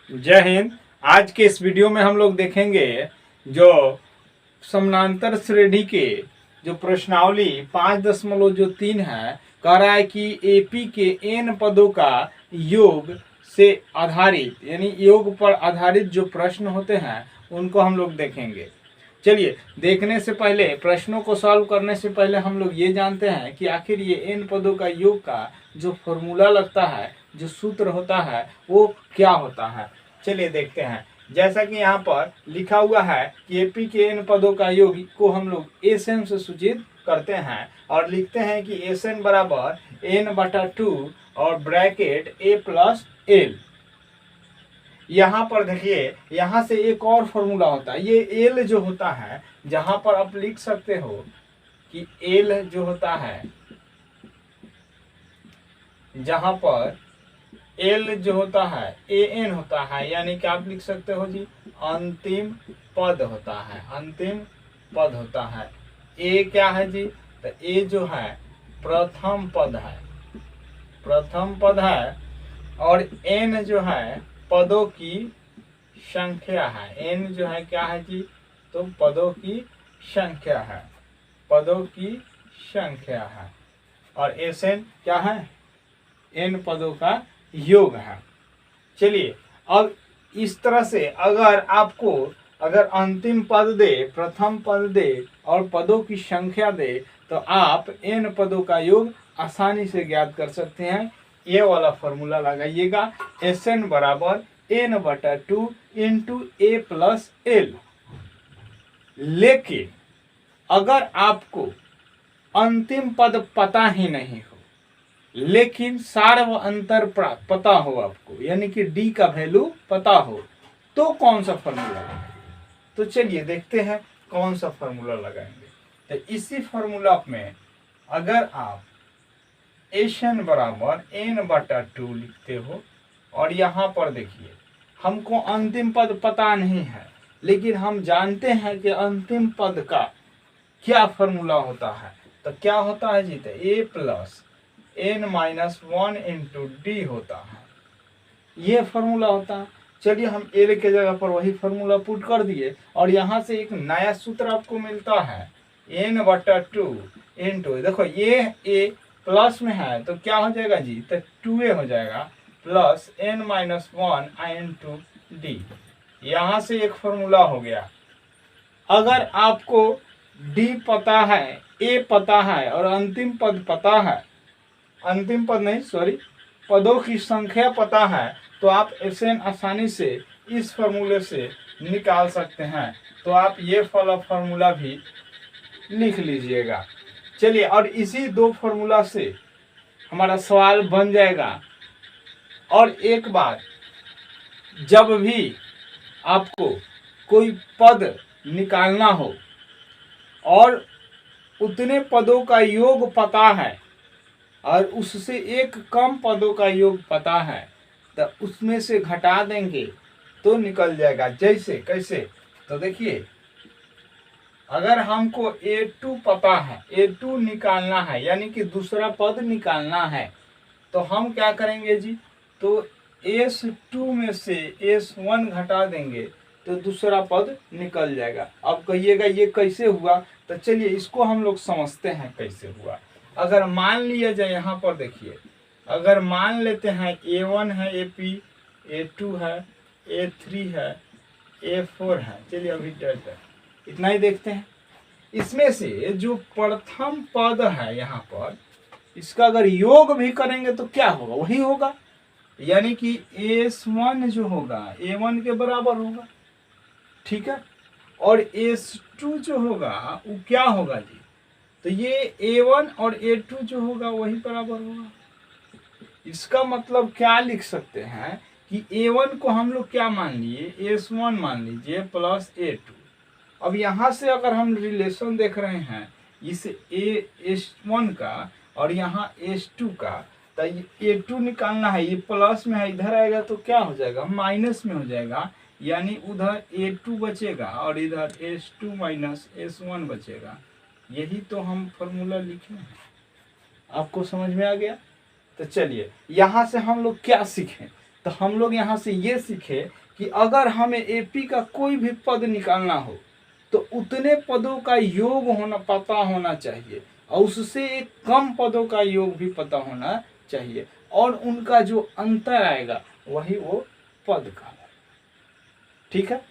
जय हिंद। आज के इस वीडियो में हम लोग देखेंगे जो समानांतर श्रेणी के जो प्रश्नावली 5.3 है, कह रहा है कि एपी के एन पदों का योग से आधारित यानी योग पर आधारित जो प्रश्न होते हैं उनको हम लोग देखेंगे। चलिए, देखने से पहले, प्रश्नों को सॉल्व करने से पहले हम लोग ये जानते हैं कि आखिर ये एन पदों का योग का जो फॉर्मूला लगता है, जो सूत्र होता है, वो क्या होता है। चलिए देखते हैं। जैसा कि यहाँ पर लिखा हुआ है कि एपी के एन पदों का योग को हम लोग एस एन से सूचित करते हैं और लिखते हैं कि एस एन बराबर n/2 और ब्रैकेट a प्लस एल। यहाँ पर देखिए, यहाँ से एक और फॉर्मूला होता है। ये एल जो होता है, जहाँ पर आप लिख सकते हो कि एल जो होता है, जहाँ पर एल जो होता है ए एन होता है, यानी कि आप लिख सकते हो जी अंतिम पद होता है, अंतिम पद होता है। ए क्या है जी, तो ए जो है प्रथम पद है, प्रथम पद है। और एन जो है पदों की संख्या है। एन जो है क्या है जी, तो पदों की संख्या है, पदों की संख्या है। और एस एन क्या है, एन पदों का योग है। चलिए, अब इस तरह से अगर अंतिम पद दे, प्रथम पद दे और पदों की संख्या दे, तो आप एन पदों का योग आसानी से ज्ञात कर सकते हैं। ये वाला फॉर्मूला लगाइएगा, एस एन बराबर n/2 इंटू ए प्लस एल। लेकिन अगर आपको अंतिम पद पता ही नहीं हो, लेकिन सार्व अंतर पता हो आपको, यानी कि डी का वैल्यू पता हो, तो कौन सा फॉर्मूला लगाएंगे। तो चलिए देखते हैं कौन सा फॉर्मूला लगाएंगे। तो इसी फॉर्मूला में अगर आप एस एन बराबर n/2 लिखते हो, और यहाँ पर देखिए हमको अंतिम पद पता नहीं है, लेकिन हम जानते हैं कि अंतिम पद का क्या फॉर्मूला होता है। तो क्या होता है जी, तो ए प्लस n-1 इंटू डी होता है, ये फॉर्मूला होता है। चलिए, हम एल के जगह पर वही फॉर्मूला पुट कर दिए, और यहाँ से एक नया सूत्र आपको मिलता है n/2 इंटू, देखो ये ए प्लस में है तो क्या हो जाएगा जी, तो 2a हो जाएगा प्लस n-1 इंटू डी। यहाँ से एक फॉर्मूला हो गया। अगर आपको डी पता है, ए पता है और अंतिम पद पता है, अंतिम पद नहीं सॉरी, पदों की संख्या पता है, तो आप एस एन आसानी से इस फॉर्मूले से निकाल सकते हैं। तो आप ये वाला फॉर्मूला भी लिख लीजिएगा। चलिए, और इसी दो फॉर्मूला से हमारा सवाल बन जाएगा। और एक बात, जब भी आपको कोई पद निकालना हो और उतने पदों का योग पता है और उससे एक कम पदों का योग पता है, तो उसमें से घटा देंगे तो निकल जाएगा। जैसे कैसे, तो देखिए, अगर हमको A2 पता है, A2 निकालना है, यानी कि दूसरा पद निकालना है, तो हम क्या करेंगे जी, तो S2 में से S1 घटा देंगे तो दूसरा पद निकल जाएगा। अब कहिएगा ये कैसे हुआ, तो चलिए इसको हम लोग समझते हैं कैसे हुआ। अगर मान लिया जाए, यहाँ पर देखिए, अगर मान लेते हैं A1 है, AP, A2 है, A3 है, A4 है। चलिए अभी इतना ही देखते हैं। इसमें से जो प्रथम पद है यहाँ पर, इसका अगर योग भी करेंगे तो क्या होगा, वही होगा, यानी कि S1 जो होगा A1 के बराबर होगा, ठीक है। और S2 जो होगा वो क्या होगा जी, तो ये A1 और A2 जो होगा वही बराबर होगा। इसका मतलब क्या लिख सकते हैं कि A1 को हम लोग क्या मान लिए, S1 मान लीजिए प्लस A2। अब यहाँ से अगर हम रिलेशन देख रहे हैं इस S1 का और यहाँ S2 का, तो A2 निकालना है, ये प्लस में है, इधर आएगा तो क्या हो जाएगा, माइनस में हो जाएगा, यानी उधर A2 बचेगा और इधर S2 माइनस S1 बचेगा। यही तो हम फॉर्मूला लिखे हैं। आपको समझ में आ गया। तो चलिए, यहाँ से हम लोग क्या सीखें, तो हम लोग यहाँ से ये सीखे कि अगर हमें एपी का कोई भी पद निकालना हो तो उतने पदों का योग होना पता होना चाहिए और उससे एक कम पदों का योग भी पता होना चाहिए और उनका जो अंतर आएगा वही वो पद का। ठीक है,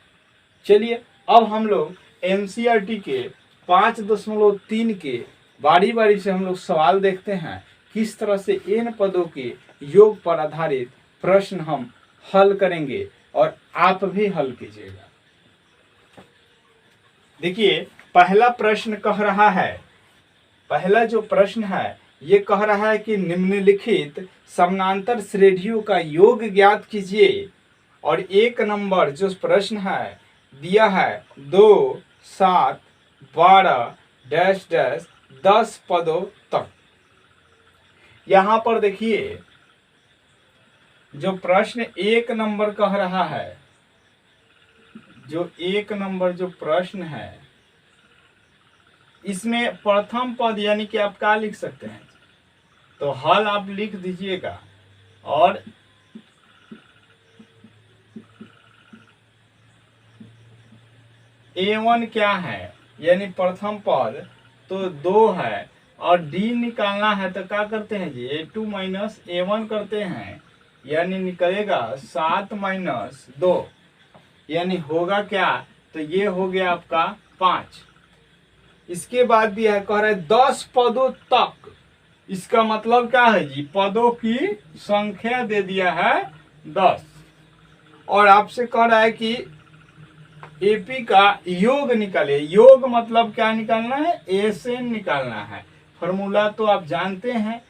चलिए अब हम लोग एनसीईआरटी के 5.3 के बारी बारी से हम लोग सवाल देखते हैं किस तरह से इन पदों के योग पर आधारित प्रश्न हम हल करेंगे और आप भी हल कीजिएगा। देखिए पहला प्रश्न कह रहा है, पहला जो प्रश्न है ये कह रहा है कि निम्नलिखित समानांतर श्रेणियों का योग ज्ञात कीजिए और एक नंबर जो प्रश्न है दिया है 2, 7, 12 डैश डैश 10 पदों तक। यहां पर देखिए जो प्रश्न एक नंबर कह रहा है, जो एक नंबर जो प्रश्न है इसमें प्रथम पद यानी कि आप क्या लिख सकते हैं, तो हल आप लिख दीजिएगा और A1 क्या है यानी प्रथम पद तो 2 है और D निकालना है तो क्या करते हैं जी A2 माइनस A1 करते हैं यानी निकलेगा 7 माइनस 2 यानी होगा क्या, तो ये हो गया आपका 5। इसके बाद दिया है कह रहा है 10 पदों तक, इसका मतलब क्या है जी पदों की संख्या दे दिया है 10 और आपसे कह रहा है कि एपी का योग निकाले। योग मतलब क्या निकालना है, ए से एन निकालना है। फॉर्मूला तो आप जानते हैं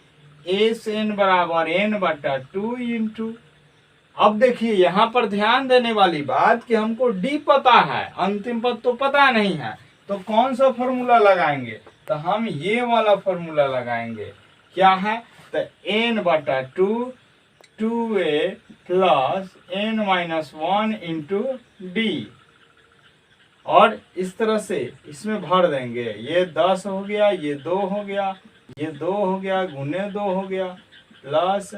ए से एन बराबर एन बटा 2 इंटू। अब देखिए यहाँ पर ध्यान देने वाली बात कि हमको डी पता है, अंतिम पद तो पता नहीं है, तो कौन सा फॉर्मूला लगाएंगे, तो हम ये वाला फॉर्मूला लगाएंगे। क्या है, तो एन बटा 2 2a plus N minus 1 into D और इस तरह से इसमें भर देंगे। ये 10 हो गया, ये 2 हो गया, ये 2 हो गया, गुने 2 हो गया प्लस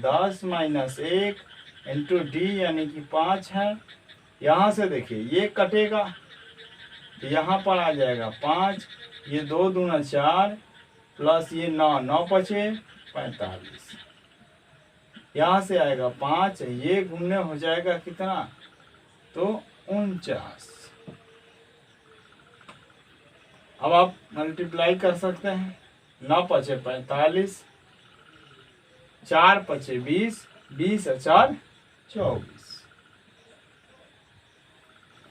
10 माइनस 1 इंटू डी यानी कि 5 है। यहाँ से देखिए ये कटेगा तो यहाँ पर आ जाएगा 5, ये 2 दूना 4 प्लस ये 9 9 पचे 45, यहाँ से आएगा 5, ये गुने हो जाएगा कितना, तो 49। अब आप मल्टीप्लाई कर सकते हैं, 9 पचे 45, 4 पचे 20, 20 और 4 24।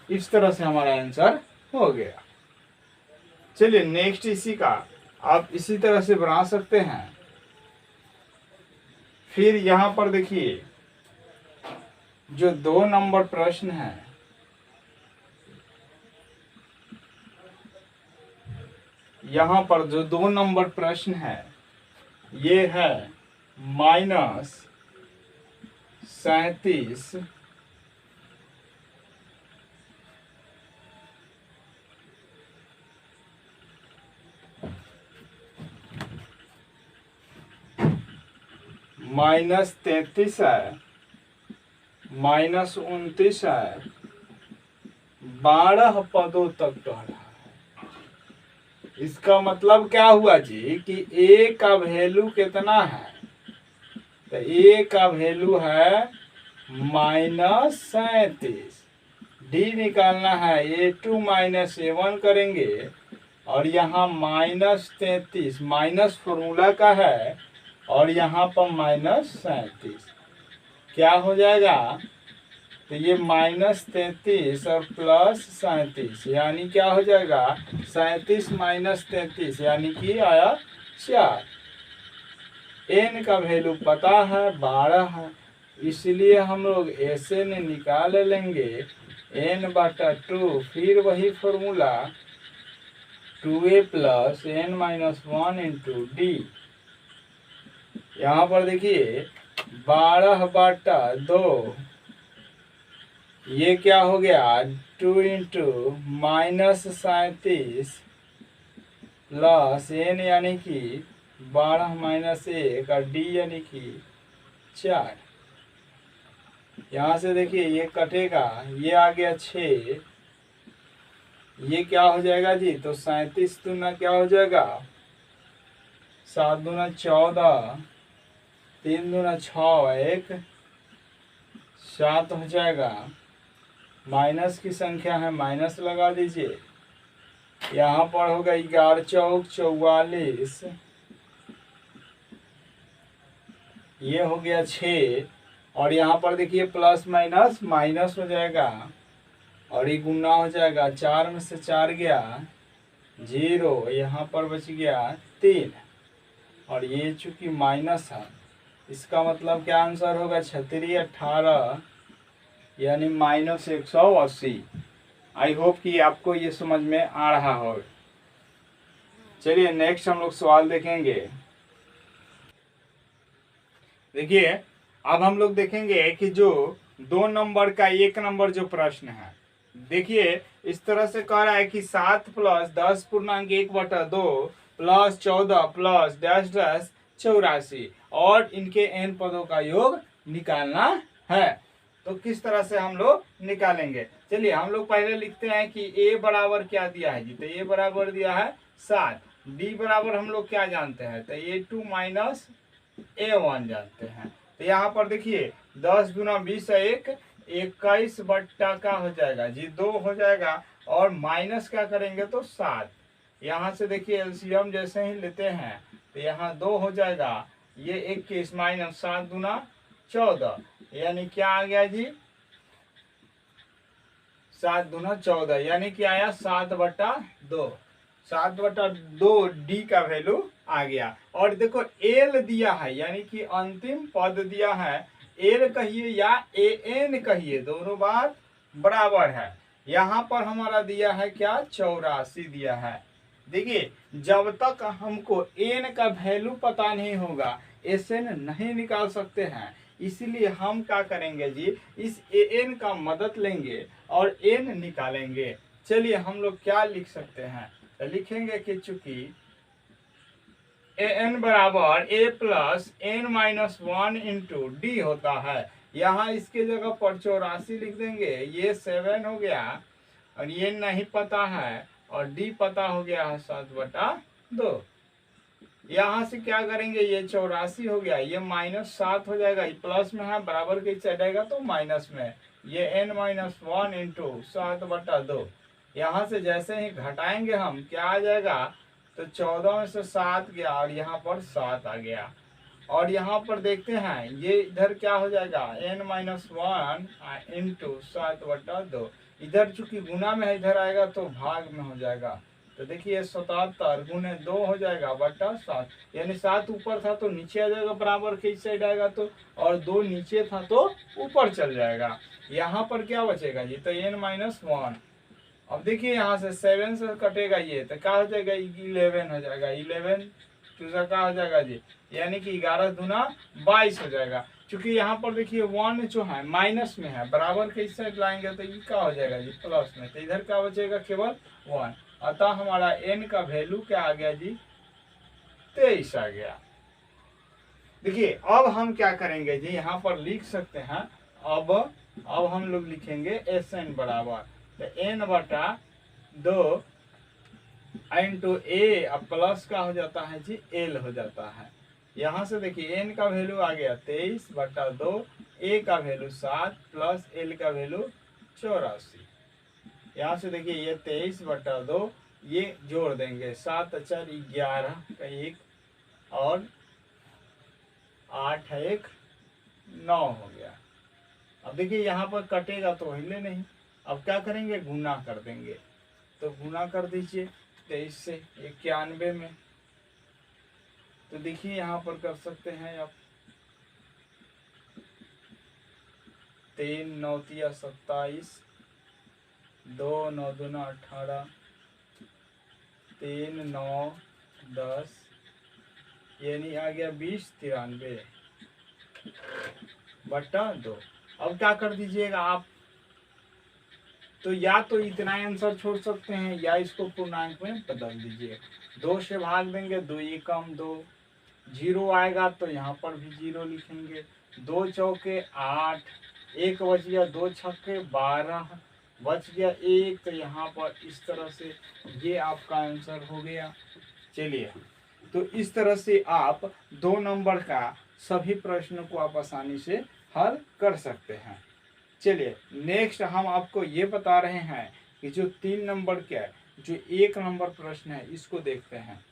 इस तरह से हमारा आंसर हो गया। चलिए नेक्स्ट इसी का आप इसी तरह से बना सकते हैं। फिर यहां पर देखिए जो 2 नंबर प्रश्न है, यहाँ पर जो 2 नंबर प्रश्न है ये है -37 -33 है, -29 है, 12 पदों तक कह रहा है। इसका मतलब क्या हुआ जी कि ए का वैल्यू कितना है, तो ए का वैल्यू है -37, डी निकालना है A2 माइनस A1 करेंगे और यहाँ -33 माइनस फॉर्मूला का है और यहाँ पर -37 क्या हो जाएगा, तो ये -33 और +37 यानी क्या हो जाएगा 37 माइनस 33 यानी कि आया 4। एन का वैल्यू पता है 12 है, इसलिए हम लोग ऐसे ने निकाल लेंगे n बटा 2, फिर वही formula 2a plus n minus 1 into D. यहाँ पर देखिए 12 बटा 2, ये क्या हो गया 2 इंटू -37 प्लस n यानी कि 12 माइनस 1 और d यानी कि 4। यहाँ से देखिए ये कटेगा, ये आ गया 6, ये क्या हो जाएगा जी, तो 37 दूना क्या हो जाएगा, 7 दूना 14, 3 दूना 6, 1 7 हो जाएगा। माइनस की संख्या है, माइनस लगा दीजिए। यहाँ पर होगा 11 चौक 44, ये हो गया 6, और यहाँ पर देखिए प्लस माइनस माइनस हो जाएगा, और ये गुना हो जाएगा, 4 में से 4 गया 0, यहाँ पर बच गया 3, और ये चूंकि माइनस है, इसका मतलब क्या आंसर होगा, 36 18 यानी -180। आई होप कि आपको ये समझ में आ रहा हो। चलिए नेक्स्ट हम लोग सवाल देखेंगे। देखिए अब हम लोग देखेंगे कि जो 2 नंबर का 1 नंबर जो प्रश्न है, देखिए इस तरह से कह रहा है कि 7 + 10.1/2 + 14 + डैश डैश 84 और इनके n पदों का योग निकालना है। तो किस तरह से हम लोग निकालेंगे, चलिए हम लोग पहले लिखते हैं कि a बराबर क्या दिया है जी, तो a बराबर दिया है 7, d बराबर हम लोग क्या जानते हैं, तो a2 - a1 जानते हैं। तो यहाँ पर देखिए 10 दूना 20 है 1, 21 बट्टा का हो जाएगा जी 2 हो जाएगा, और माइनस क्या करेंगे तो 7। यहाँ से देखिए एलसीएम जैसे ही लेते हैं तो यहाँ 2 हो जाएगा, ये 21 - 7 दूना 14, यानी क्या आ गया जी 7 दूना 14, यानी कि आया 7/2। 7/2 डी का वैल्यू आ गया। और देखो एल दिया है, यानी कि अंतिम पद दिया है, एल कहिए या ए एन कहिए, दोनों बात बराबर है। यहाँ पर हमारा दिया है क्या 84 दिया है। देखिए जब तक हमको एन का वैल्यू पता नहीं होगा एस एन नहीं निकाल सकते हैं, इसीलिए हम क्या करेंगे जी, इस ए एन का मदद लेंगे और एन निकालेंगे। चलिए हम लोग क्या लिख सकते हैं, तो लिखेंगे कि चूंकि ए एन बराबर a + n-1 इंटू डी होता है, यहाँ इसके जगह पर 84 लिख देंगे, ये 7 हो गया, और ये नहीं पता है, और डी पता हो गया है 7/2। यहाँ से क्या करेंगे, ये 84 हो गया, ये -7 हो जाएगा, ये प्लस में है बराबर के साइड आएगा तो माइनस में, ये n-1 इंटू 7/2। यहाँ से जैसे ही घटाएंगे हम क्या आ जाएगा, तो 14 में से 7 गया, और यहाँ पर 7 आ गया। और यहाँ पर देखते हैं ये इधर क्या हो जाएगा, n-1 इंटू 7/2, इधर चूंकि गुना में है इधर आएगा तो भाग में हो जाएगा। तो देखिए 77 गुने 2 हो जाएगा बटा 7, यानी 7 ऊपर था तो नीचे आ जाएगा बराबर के इस साइड आएगा तो, और 2 नीचे था तो ऊपर चल जाएगा। यहाँ पर क्या बचेगा जी, तो n-1। अब देखिए यहाँ से 7 से कटेगा ये, तो क्या हो जाएगा 11 हो जाएगा, 11 दूसरा क्या हो जाएगा जी, यानी कि 11 दूना 22 हो जाएगा। क्योंकि यहाँ पर देखिए 1 जो है माइनस में है, बराबर के इस साइड लाएंगे तो ये क्या हो जाएगा जी प्लस में, तो इधर क्या बचेगा केवल 1। अतः हमारा n का वैल्यू क्या आ गया जी 23 आ गया। देखिए अब हम क्या करेंगे जी, यहाँ पर लिख सकते हैं, अब हम लोग लिखेंगे एस एन बराबर, तो n/2 इंटू ए, अब प्लस का हो जाता है जी एल हो जाता है। यहाँ से देखिए n का वैल्यू आ गया 23/2, ए का वैल्यू 7 प्लस एल का वैल्यू 84। यहाँ से देखिए ये 23/2, ये जोड़ देंगे 7 × 4 11 का 1, और 8 1 9 हो गया। अब देखिए यहाँ पर कटेगा तो हिले नहीं, अब क्या करेंगे गुना कर देंगे, तो गुना कर दीजिए 23 से 91 में, तो देखिए यहाँ पर कर सकते हैं आप, 3 9 × 27, 2 9 दूना 18, 3 9 10, यानी आ गया 20/93/2। अब क्या कर दीजिएगा आप, तो या तो इतना आंसर छोड़ सकते हैं या इसको पूर्णांक में बदल दीजिए, 2 से भाग देंगे, 2 एकम 2, 0 आएगा तो यहाँ पर भी 0 लिखेंगे, 2 चौके 8, 1 बच गया, 2 छक्के 12 बच गया 1, तो यहाँ पर इस तरह से ये आपका आंसर हो गया। चलिए, तो इस तरह से आप 2 नंबर का सभी प्रश्नों को आप आसानी से हल कर सकते हैं। चलिए, नेक्स्ट हम आपको ये बता रहे हैं कि जो 3 नंबर का जो 1 नंबर प्रश्न है इसको देखते हैं।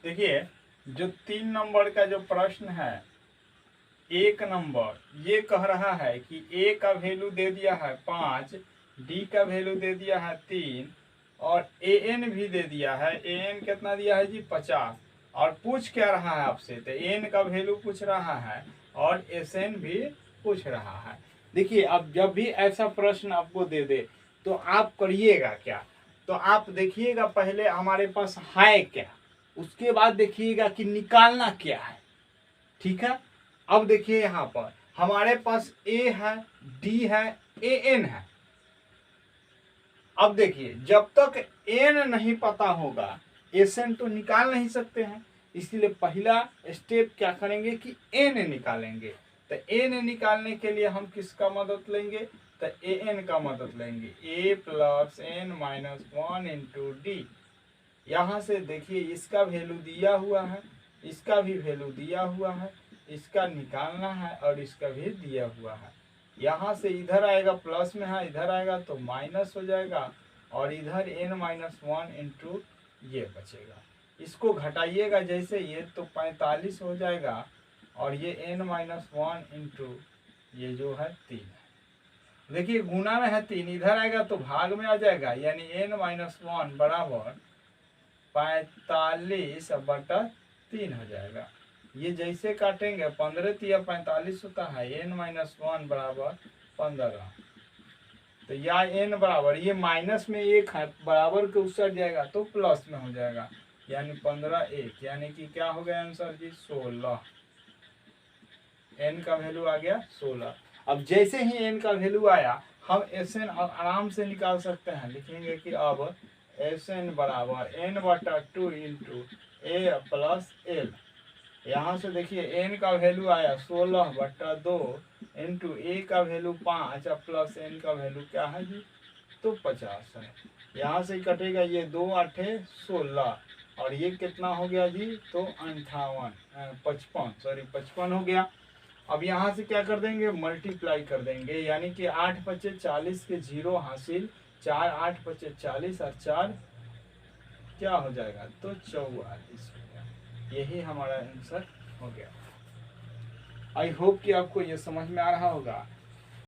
देखिए, जो 3 नंबर का जो प्रश्न है 1 नंबर, ये कह रहा है कि a का वैल्यू दे दिया है 5, d का वैल्यू दे दिया है 3 और an भी दे दिया है। an कितना दिया है जी 50, और पूछ क्या रहा है आपसे, तो n का वैल्यू पूछ रहा है और sn भी पूछ रहा है। देखिए, अब जब भी ऐसा प्रश्न आपको दे दे तो आप करिएगा क्या, तो आप देखिएगा पहले हमारे पास है क्या, उसके बाद देखिएगा कि निकालना क्या है। ठीक है, अब देखिए यहाँ पर हमारे पास a है, d है, an है। अब देखिए, जब तक n नहीं पता होगा sn तो निकाल नहीं सकते हैं, इसलिए पहला स्टेप क्या करेंगे कि n निकालेंगे। तो n निकालने के लिए हम किसका मदद लेंगे, तो an का मदद लेंगे। a plus n minus 1 into D. यहाँ से देखिए इसका वैल्यू दिया हुआ है, इसका भी वैल्यू दिया हुआ है, इसका निकालना है और इसका भी दिया हुआ है। यहाँ से इधर आएगा प्लस में है, इधर आएगा तो माइनस हो जाएगा, और इधर n माइनस 1 इंटू ये बचेगा। इसको घटाइएगा जैसे ये तो 45 हो जाएगा, और ये n माइनस 1 इंटू ये जो है 3 है। देखिए गुना में है 3, इधर आएगा तो भाग में आ जाएगा, यानी n माइनस 1 बराबर 45/3 हो जाएगा। ये जैसे काटेंगे 15 या 45 होता है, n माइनस 1 बराबर 15। तो या n बराबर, ये माइनस में 1 है, बराबर के उसर जाएगा तो प्लस में हो जाएगा, यानी 15 1, यानी कि क्या हो गया आंसर जी 16। n का वैल्यू आ गया 16। अब जैसे ही n का वैल्यू आया हम Sn आराम से निकाल सकते हैं। लिखेंगे कि अब Sn बराबर n/2 into a plus l। यहाँ से देखिए n का वैल्यू आया 16/2 इंटू a का वैल्यू 5 प्लस n का वैल्यू क्या है जी, तो 50 है। यहाँ से कटेगा, ये 2 8 16, और ये कितना हो गया जी, तो 55 हो गया। अब यहाँ से क्या कर देंगे, मल्टीप्लाई कर देंगे, यानी कि 8 5 40 के 0 हासिल, 4 8 5 40 और 4 क्या हो जाएगा, तो 44 हो गया। यही हमारा आंसर हो गया। आई होप कि आपको ये समझ में आ रहा होगा।